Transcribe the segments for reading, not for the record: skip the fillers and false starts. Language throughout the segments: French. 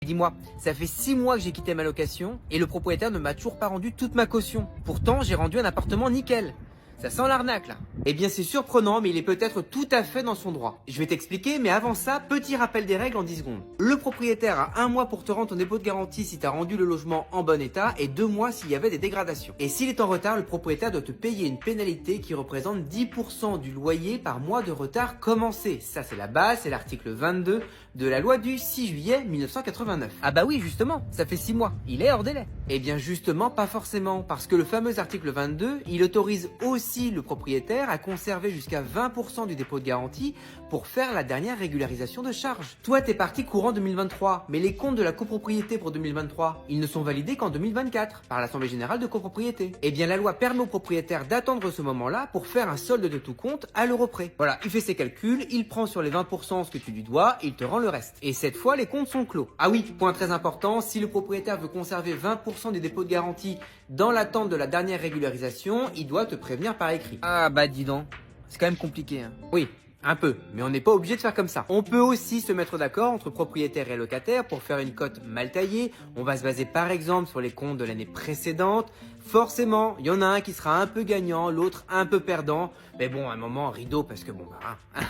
Dis-moi, ça fait 6 mois que j'ai quitté ma location et le propriétaire ne m'a toujours pas rendu toute ma caution. Pourtant, j'ai rendu un appartement nickel. Ça sent l'arnaque là. Eh bien c'est surprenant mais il est peut-être tout à fait dans son droit. Je vais t'expliquer mais avant ça, petit rappel des règles en 10 secondes. Le propriétaire a 1 mois pour te rendre ton dépôt de garantie si tu as rendu le logement en bon état et 2 mois s'il y avait des dégradations. Et s'il est en retard, le propriétaire doit te payer une pénalité qui représente 10% du loyer par mois de retard commencé. Ça c'est la base, c'est l'article 22 de la loi du 6 juillet 1989. Ah bah oui justement, ça fait 6 mois, il est hors délai. Eh bien justement pas forcément, parce que le fameux article 22, il autorise aussi le propriétaire à conserver jusqu'à 20% du dépôt de garantie pour faire la dernière régularisation de charges. Toi, t'es parti courant 2023, mais les comptes de la copropriété pour 2023, ils ne sont validés qu'en 2024 par l'Assemblée Générale de Copropriété. Eh bien, la loi permet au propriétaire d'attendre ce moment-là pour faire un solde de tout compte à l'euro près. Voilà, il fait ses calculs, il prend sur les 20% ce que tu lui dois, il te rend le reste. Et cette fois, les comptes sont clos. Ah oui, point très important, si le propriétaire veut conserver 20% du dépôt de garantie dans l'attente de la dernière régularisation, il doit te prévenir par écrit. Ah bah dis donc, c'est quand même compliqué hein. Oui, un peu, mais on n'est pas obligé de faire comme ça. On peut aussi se mettre d'accord entre propriétaire et locataire pour faire une cote mal taillée. On va se baser par exemple sur les comptes de l'année précédente. Forcément, il y en a un qui sera un peu gagnant, l'autre un peu perdant. Mais bon, à un moment, rideau parce que bon bah...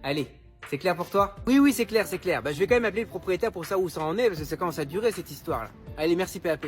Allez, c'est clair pour toi? Oui, c'est clair, c'est clair. Bah je vais quand même appeler le propriétaire pour savoir où ça en est parce que ça commence à durer cette histoire là. Allez, merci PAP.